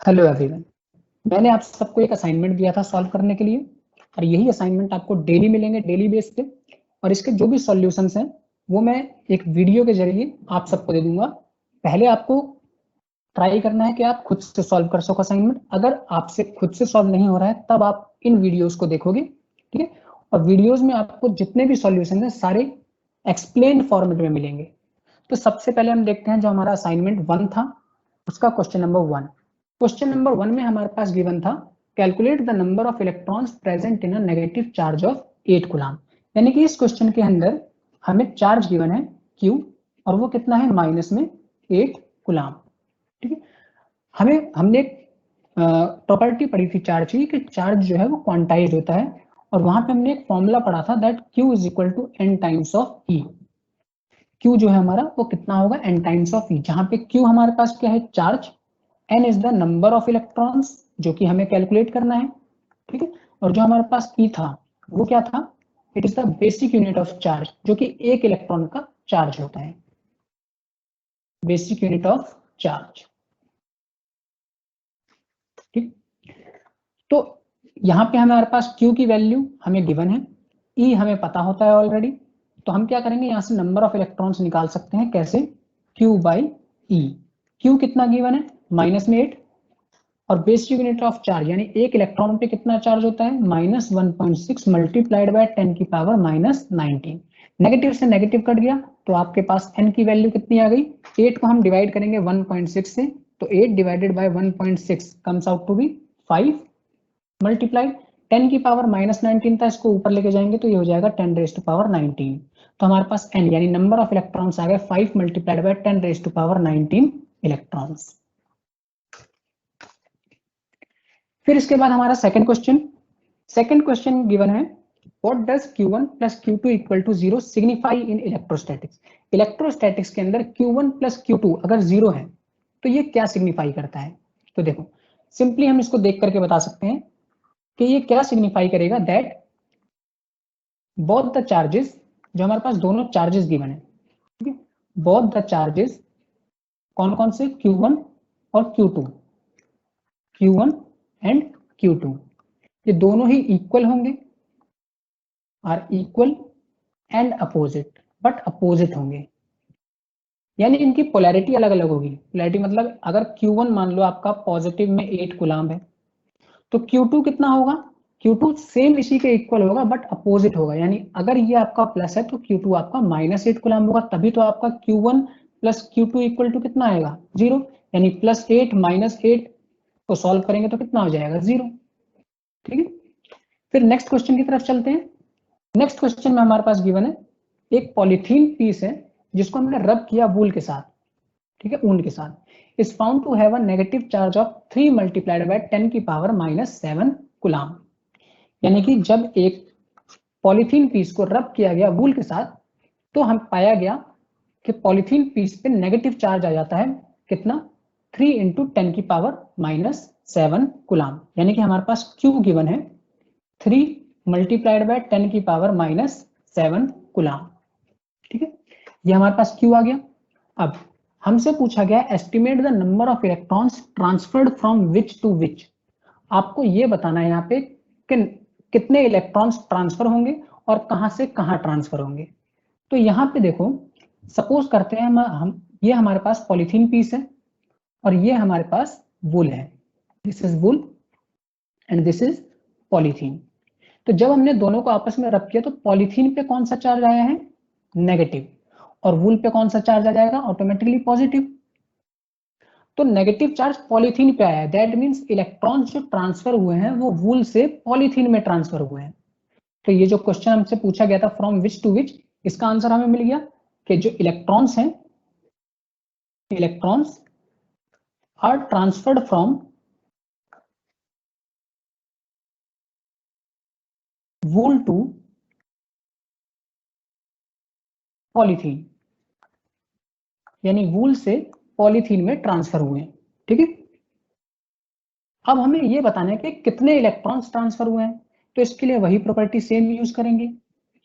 Hello everyone. मैंने आप सबको एक असाइनमेंट दिया था सॉल्व करने के लिए और यही असाइनमेंट आपको डेली मिलेंगे, डेली बेस पे। और इसके जो भी सॉल्यूशंस हैं वो मैं एक वीडियो के जरिए आप सबको दे दूंगा। पहले आपको ट्राई करना है कि आप खुद से सॉल्व कर सको असाइनमेंट। अगर आपसे खुद से सॉल्व नहीं हो रहा है तब आप इन वीडियोस को देखोगे, ठीक है। और वीडियोस में आपको जितने भी सॉल्यूशन हैं सारे एक्सप्लेन फॉर्मेट में मिलेंगे। तो सबसे पहले हम देखते हैं जो हमारा असाइनमेंट 1 था उसका क्वेश्चन नंबर 1। क्वेश्चन नंबर 1 में हमारे पास गिवन था calculate the number of electrons present in a negative charge of 8 coulomb. यानी कि इस क्वेश्चन के अंदर हमें चार्ज गिवन है Q और वो कितना है माइनस में 8 कूलम, ठीक है। हमने प्रॉपर्टी पढ़ी थी चार्ज की कि चार्ज जो है वो क्वांटाइज होता है और वहां पे हमने एक फॉर्मूला पढ़ा था that Q is equal to n times of E। Q जो है हमारा वो कितना होगा n टाइम्स ऑफ E, जहां पे Q हमारे पास क्या है charge, n is the number of electrons जो कि हमें कैलकुलेट करना है, ठीक है। और जो हमारे पास E था वो क्या था, it is the basic unit of charge जो कि एक इलेक्ट्रॉन का चार्ज होता है, बेसिक यूनिट ऑफ चार्ज, ठीक। तो यहाँ पे हमारे पास Q की वैल्यू हमें गिवन है, E हमें पता होता है ऑलरेडी। तो हम क्या करेंगे यहाँ से नंबर ऑफ इलेक्ट्रॉन्स निकाल सकते हैं, कैसे, Q बाई E। Q कितना गिवन है माइनस में 8 और बेसिक यूनिट ऑफ चार्ज यानी एक इलेक्ट्रॉन पे कितना चार्ज होता है माइनस 1.6 मल्टीप्लाइड बाय 10 की पावर माइनस 19। नेगेटिव से नेगेटिव कट गया तो आपके पास n की वैल्यू कितनी आ गई, 8 को हम डिवाइड करेंगे 1.6 से तो 8 divided by 1.6 comes out to be 5 multiplied 10 की पावर माइनस 19 था, इसको ऊपर लेके जाएंगे तो ये हो जाएगा 10 रेज टू पावर 19। तो हमारे पास n यानी नंबर ऑफ इलेक्ट्रॉन्स आ गए 5 multiplied by 10 raise to power 19 electrons. फिर इसके बाद हमारा सेकंड क्वेश्चन गिवन है what does Q1 plus Q2 equal to 0 signify in electrostatics. Electrostatics के अंदर Q1 प्लस Q2 अगर 0 है तो ये क्या सिग्निफाई करता है। तो देखो सिंपली हम इसको देख करके बता सकते हैं कि ये क्या सिग्निफाई करेगा, दैट बोथ द चार्जेस, जो हमारे पास दोनों चार्जेस गिवन है, ठीक है, बोथ द चार्जेस कौन कौन से Q1 और Q1 एंड Q2 ये दोनों ही इक्वल होंगे, are equal and opposite, but opposite होंगे। यानी इनकी पोलैरिटी अलग अलग होगी। पोलैरिटी मतलब अगर Q1 मान लो आपका पॉजिटिव में 8 कूलम है तो Q2 कितना होगा, Q2 सेम इसी के इक्वल होगा बट अपोजिट होगा। यानी अगर ये आपका प्लस है तो Q2 आपका माइनस 8 कूलम होगा, तभी तो आपका Q1 plus Q2 equal to कितना आएगा 0। यानी प्लस 8 माइनस 8 को सॉल्व करेंगे तो कितना हो जाएगा 0, ठीक है। फिर नेक्स्ट क्वेश्चन की तरफ चलते हैं। नेक्स्ट क्वेश्चन में हमारे पास गिवन है एक पॉलीथीन पीस है जिसको हमने रब किया वूल के साथ, ठीक है, ऊन के साथ, is found to have a negative charge of 3 multiplied by 10 की पावर माइनस 7 कूलम। यानी कि जब एक पॉलीथीन पीस को रब किया गया वूल के साथ तो हम पाया गया कि पॉलीथीन पीस पे नेगेटिव चार्ज आ जाता है कितना 3 इंटू 10 की पावर माइनस 7 कूलम। यानी कि हमारे पास Q गिवन है 3 मल्टीप्लाइड बाय 10 की पावर माइनस 7 कूलम, ठीक है। ये हमारे पास Q आ गया। अब हमसे पूछा गया estimate the number of electrons transferred from which to which. आपको ये बताना है यहाँ पे कि कितने इलेक्ट्रॉन्स ट्रांसफर होंगे और कहां से कहां ट्रांसफर होंगे। तो यहाँ पे देखो सपोज करते हैं हम ये हमारे पास पॉलीथीन पीस है और ये हमारे पास वूल है, this is wool and this is polythene. तो जब हमने दोनों को आपस में रब किया तो पॉलीथीन पे कौन सा चार्ज आया है नेगेटिव और वूल पे कौन सा चार्ज आ जाएगा ऑटोमेटिकली पॉजिटिव। तो नेगेटिव चार्ज पॉलीथीन पे आया है, दैट मींस इलेक्ट्रॉन्स जो ट्रांसफर हुए हैं वो वूल से पॉलीथीन में ट्रांसफर हुए हैं। तो ये जो क्वेश्चन हमसे पूछा गया था फ्रॉम विच टू विच, इसका आंसर हमें मिल गया कि जो इलेक्ट्रॉन्स हैं, electrons are transferred from wool to polythene, यानी वूल से पॉलीथीन में ट्रांसफर हुए हैं, ठीक है। अब हमें ये बताना है कि कितने इलेक्ट्रॉन्स ट्रांसफर हुए हैं। तो इसके लिए वही प्रॉपर्टी सेम यूज करेंगे,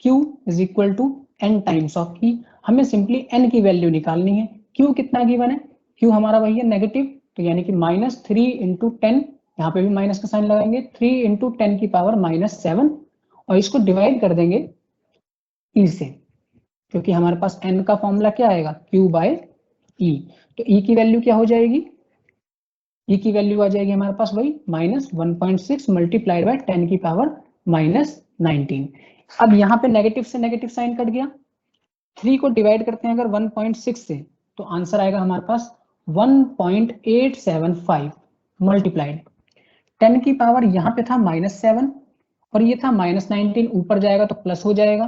Q is equal to n times of E। हमें सिंपली n की वैल्यू निकालनी है। Q कितना गिवन है, Q हमारा वही है नेगेटिव, तो यानी कि -3 × 10, यहाँ पे भी माइनस का साइन लगाएंगे, 3 × 10 की पावर -7, और इसको डिवाइड कर देंगे e से, क्योंकि हमारे पास n का फॉर्मूला क्या आएगा, q/e। तो e की वैल्यू क्या हो जाएगी, e की वैल्यू आ जाएगी हमारे पास वही -1.6 मल्टीप्लाइड बाय 10 की पावर -19। अब यहाँ पे नेगेटिव से नेगेटिव साइन कट गया, 3 को डिवाइड करते हैं अगर 1.6 से, तो आंसर आएगा हमारे पास 1.875 मल्टीप्लाइड 10 की पावर यहाँ पे था -7 और ये था -19, ऊपर जाएगा तो प्लस हो जाएगा।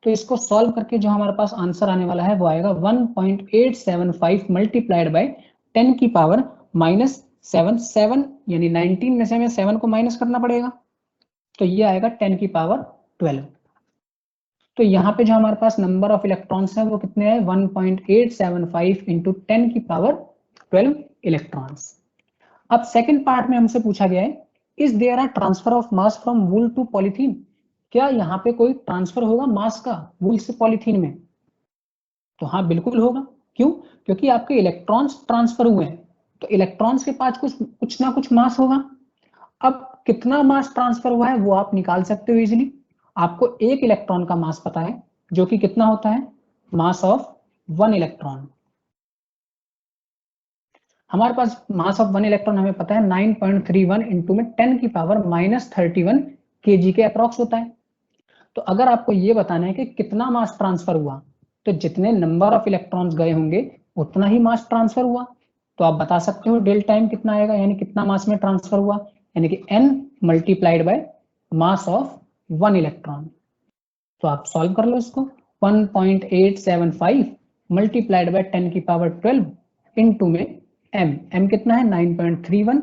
तो इसको सॉल्व करके जो हमारे पास आंसर आने वाला है वो आएगा 1.875 मल्टीप्लाइड बाय 10 की पावर -7 यानी 19 में से हमें 7 को माइनस करना पड़ेगा, तो ये आएगा 10 की पावर 12। तो यहाँ पे जो हमारे पास नंबर ऑफ इलेक्ट्रॉन्स है वो कितने हैं, 1.875 × 10 की पावर 12 इलेक्ट्रॉन्स। अब सेकंड पार्ट में हमसे पूछा गया है, is there a transfer of mass from wool to polythene, क्या यहाँ पे कोई ट्रांसफर होगा मास का वूल से पॉलीथीन में? तो हाँ बिल्कुल होगा। क्यों? क्योंकि आपके इलेक्ट्रॉन्स ट्रांसफर हुए हैं, तो इलेक्ट्रॉन्स के पास कुछ ना कुछ मास होगा। अब कितना मास ट्रांसफर हुआ है वो आप निकाल सकते हो इजीली। आपको एक इलेक्ट्रॉन का मास पता है, जो कि कितना होता है, मास ऑफ 1 इलेक्ट्रॉन। हमारे पास मास ऑफ 1 इलेक्ट्रॉन हमें पता है 9.31 इंटू में 10 की पावर -31 kg के अप्रॉक्स होता है। तो अगर आपको ये बताना है कि कितना मास ट्रांसफर हुआ, तो जितने नंबर ऑफ इलेक्ट्रॉन्स गए होंगे उतना ही मास ट्रांसफर हुआ। तो आप बता सकते हो डेल टाइम कितना आएगा, यानी कितना मास में ट्रांसफर हुआ, यानी कि n multiplied by mass of 1 electron. तो आप सॉल्व कर लो इसको, 1.875 मल्टीप्लाइड बाय 10 की पावर 12 इंटू में m कितना है 9.31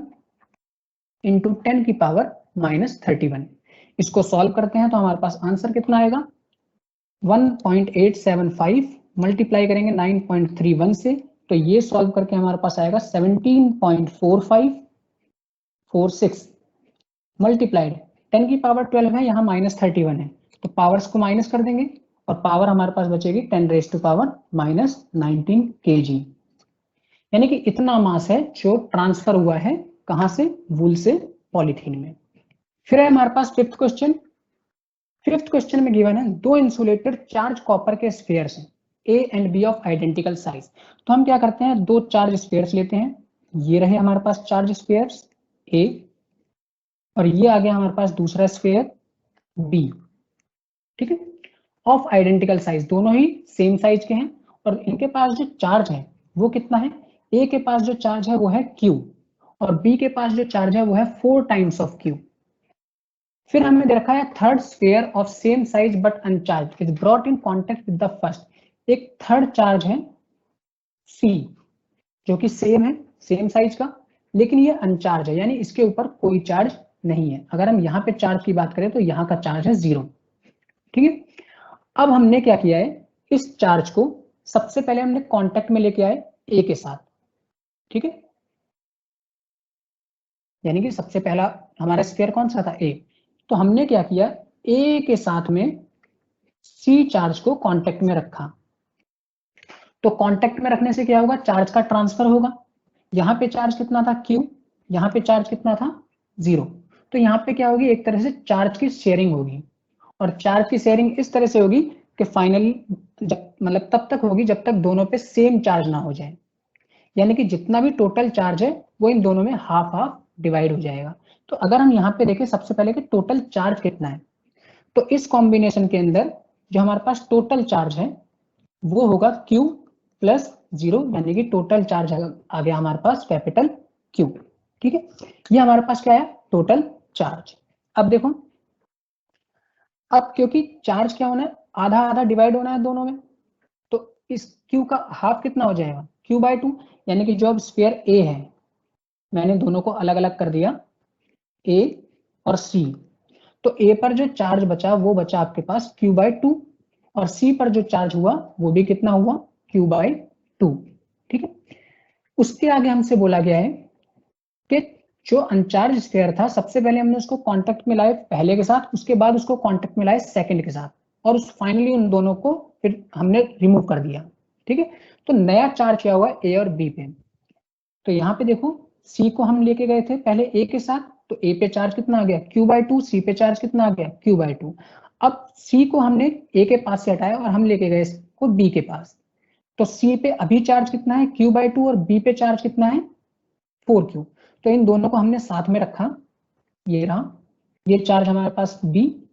इंटू 10 की पावर -31। इसको सॉल्व करते हैं तो हमारे पास आंसर कितना आएगा, 1.875 मल्टीप्लाई करेंगे 9.31 से, तो ये सॉल्व करके हमारे पास आएगा 17.4546 मल्टीप्लाइड 10 की पावर 12 है, यहाँ -31 है, तो पावर्स को माइनस कर देंगे और पावर हमारे पास बचेगी 10⁻⁻19 kg। यानी कि इतना मास है जो ट्रांसफर हुआ है, कहां से, वूल से पॉलीथीन में। फिर है हमारे पास फिफ्थ क्वेश्चन। फिफ्थ क्वेश्चन में गिवन है, दो इंसुलेटेड चार्ज कॉपर के स्फीयर्स हैं, A and B of identical size. तो हम क्या करते हैं, दो चार्ज स्फीयर्स लेते हैं, ये रहे हमारे पास चार्ज स्फीयर्स ए, और ये आ गया हमारे पास दूसरा स्फीयर बी, ठीक है, ऑफ आइडेंटिकल साइज, दोनों ही सेम साइज के हैं, और इनके पास जो चार्ज है वो कितना है, ए के पास जो चार्ज है वो है Q, और बी के पास जो चार्ज है वो है 4 टाइम्स ऑफ Q। फिर हमें दे रखा है third sphere of same size but अनचार्ज is brought in contact with the first, एक थर्ड चार्ज है C जो कि सेम है, सेम साइज का, लेकिन ये अनचार्ज है, यानी इसके ऊपर कोई चार्ज नहीं है। अगर हम यहाँ पे चार्ज की बात करें तो यहाँ का चार्ज है 0, ठीक है। अब हमने क्या किया है, इस चार्ज को सबसे पहले हमने कांटेक्ट में लेके आए ए के साथ, ठीक है, यानी कि सबसे पहला हमारा स्फीयर कौन सा था, ए। तो हमने क्या किया, ए के साथ में सी चार्ज को कांटेक्ट में रखा, तो कांटेक्ट में रखने से क्या होगा, चार्ज का ट्रांसफर होगा। यहाँ पे चार्ज कितना था Q, यहाँ पे चार्ज कितना था 0, तो यहाँ पे क्या होगी, एक तरह से चार्ज की शेयरिंग होगी, और चार्ज की शेयरिंग इस तरह से होगी कि फाइनली जब मतलब तब तक होगी जब तक दोनों पे सेम चार्ज ना हो जाए, यानी कि जितना भी टोटल चार्ज है वो इन दोनों में हाफ हाफ डिवाइड हो जाएगा। तो अगर हम यहाँ पे देखें सबसे पहले कि टोटल चार्ज कितना है, तो इस कॉम्बिनेशन के अंदर जो हमारे पास टोटल चार्ज है वो होगा Q + 0, यानी कि टोटल चार्ज आ गया हमारे पास कैपिटल Q, ठीक है। ये हमारे पास क्या है, टोटल चार्ज। अब देखो, अब क्योंकि चार्ज क्या होना है, आधा आधा डिवाइड होना है दोनों में, तो इस Q का हाफ कितना हो जाएगा, Q/2, यानी कि जो अब स्फीयर A है, मैंने दोनों को अलग अलग कर दिया, A और C, तो A पर जो चार्ज बचा वो बचा आपके पास Q/2, और C पर जो चार्ज हुआ वो भी कितना हुआ, Q/2, ठीक है। उसके आगे हमसे बोला गया है कि जो अनचार्ज स्फीयर था, सबसे पहले हमने उसको कांटेक्ट में लाए पहले के साथ, उसके बाद उसको कांटेक्ट में लाए सेकंड के साथ, और उस फाइनली उन दोनों को फिर हमने रिमूव कर दिया, ठीक है। तो नया चार्ज क्या हुआ ए और बी पे, तो यहाँ पे देखो सी को हम लेके गए थे पहले ए के साथ, तो ए पे चार्ज कितना आ गया q/2, सी पे चार्ज कितना आ गया q/2। अब सी को हमने ए के पास से हटाया और हम लेके गए इसको बी के पास, तो सी पे अभी चार्ज कितना है q/2 और बी पे चार्ज कितना है 4q। तो इन दोनों को हमने साथ में रखा, ये रहा, ये चार्ज हमारे पास बी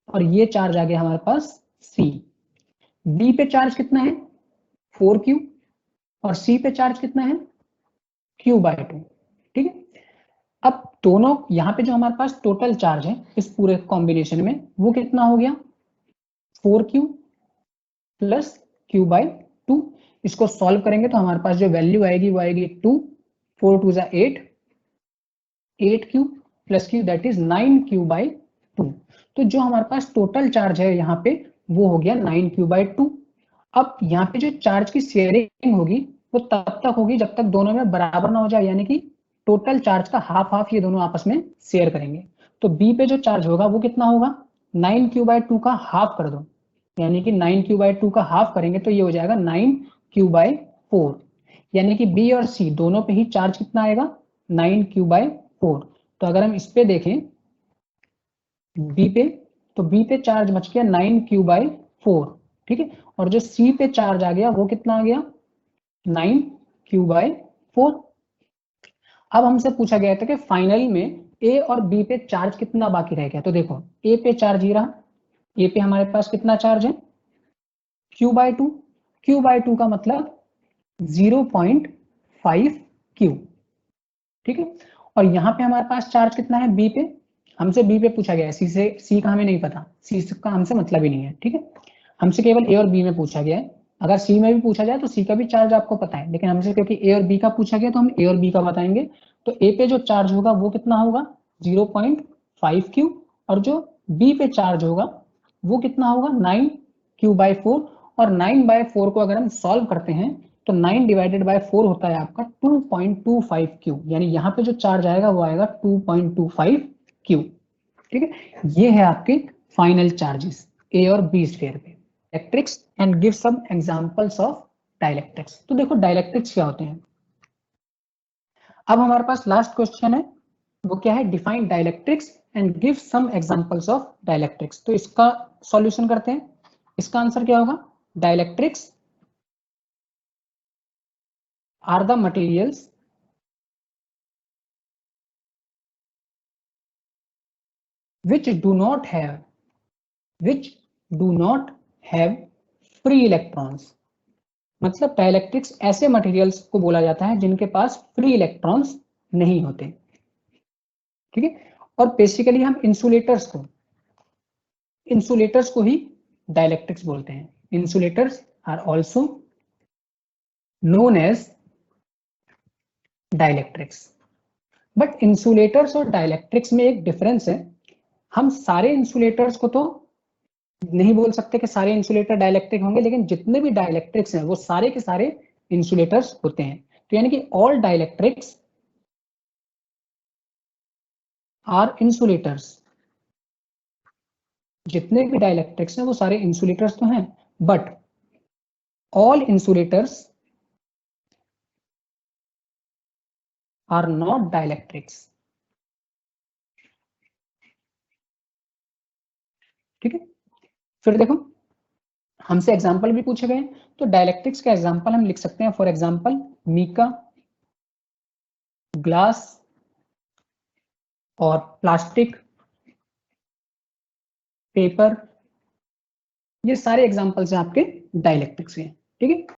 और ये चार्ज आ गया हमारे पास सी। बी पे चार्ज कितना है 4q और सी पे चार्ज कितना है q/2। ठीक है, अब दोनों यहाँ पे जो हमारे पास टोटल चार्ज है इस पूरे कॉम्बिनेशन में वो कितना हो गया 4q प्लस q/2। इसको सॉल्व करेंगे तो हमारे पास जो वैल्यू आएगी वो आएगी 2, 4 2 जा 8, 8q plus q that is 9q/2। तो जो हमारे पास टोटल चार्ज है यहाँ पे वो हो गया 9q/2। अब यहाँ पे जो चार्ज की शेयरिंग होगी वो तब तक होगी जब तक दोनों में बराबर ना हो जाए, यानी कि टोटल चार्ज का हाफ हाफ ये दोनों आपस में शेयर करेंगे। तो बी पे जो चार्ज होगा वो कितना होगा 9q/2 का हाफ कर दो, यानी कि 9q/2 का हाफ करेंगे तो ये हो जाएगा 9q/4, यानी कि बी और सी दोनों पे ही चार्ज कितना आएगा 9q/4। तो अगर हम इस पे देखें बी पे, तो बी पे चार्ज बच गया 9q/4, ठीक है, और जो सी पे चार्ज आ गया वो कितना आ गया 9q/4। अब हमसे पूछा गया था कि फाइनल में ए और बी पे चार्ज कितना बाकी रह गया, तो देखो ए पे चार्ज ही रहा, ए पे हमारे पास कितना चार्ज है q/2, q/2 का मतलब 0.5q, ठीक है। और यहाँ पे हमारे पास चार्ज कितना है बी पे, हमसे बी पे पूछा गया है, सी से, सी का हमें नहीं पता, सी का हमसे मतलब ही नहीं है, ठीक है, हमसे केवल ए और बी में पूछा गया है। अगर सी में भी पूछा जाए तो सी का भी चार्ज आपको पता है, लेकिन हमसे क्योंकि ए और बी का पूछा गया तो हम ए और बी का बताएंगे। तो ए पे जो चार्ज होगा वो कितना होगा 0.5q और जो बी पे चार्ज होगा वो कितना होगा 9q/4। और 9/4 को अगर हम सॉल्व करते हैं तो 9 डिवाइडेड बाय 4 होता है आपका 2.25q, यानी यहाँ पे जो चार्ज आएगा वो आएगा 2.25q, ठीक है। ये है आपके फाइनल चार्जेस ए और बी स्फीयर पे। Dielectrics and give some examples of dielectrics. तो देखो डाइलेक्ट्रिक्स क्या होते हैं। अब हमारे पास लास्ट क्वेश्चन है, वो क्या है define dielectrics and give some examples of dielectrics. तो इसका सॉल्यूशन करते हैं। इसका आंसर क्या होगा, dielectrics are the materials which do not have free electrons। मतलब डाइलेक्ट्रिक्स ऐसे मटेरियल्स को बोला जाता है जिनके पास फ्री इलेक्ट्रॉन्स नहीं होते, ठीक है। और बेसिकली हम इंसुलेटर्स को ही डाइलेक्ट्रिक्स बोलते हैं। Insulators are also known as dielectrics. But insulators और डाइलेक्ट्रिक्स में एक डिफरेंस है, हम सारे इंसुलेटर्स को तो नहीं बोल सकते कि सारे इंसुलेटर डाइलेक्ट्रिक होंगे, लेकिन जितने भी डाइलेक्ट्रिक्स हैं वो सारे के सारे इंसुलेटर्स होते हैं। तो यानी कि ऑल डाइलेक्ट्रिक्स आर इंसुलेटर्स, जितने भी डाइलेक्ट्रिक्स हैं वो सारे इंसुलेटर्स तो हैं, but all insulators are not dielectrics, ठीक है। फिर देखो हमसे एग्जांपल भी पूछे गए, तो डाइलेक्ट्रिक्स का एग्जांपल हम लिख सकते हैं, फॉर एग्जांपल मीका, ग्लास और प्लास्टिक, पेपर, ये सारे एग्जांपल्स हैं आपके डाइलेक्ट्रिक्स के, ठीक है।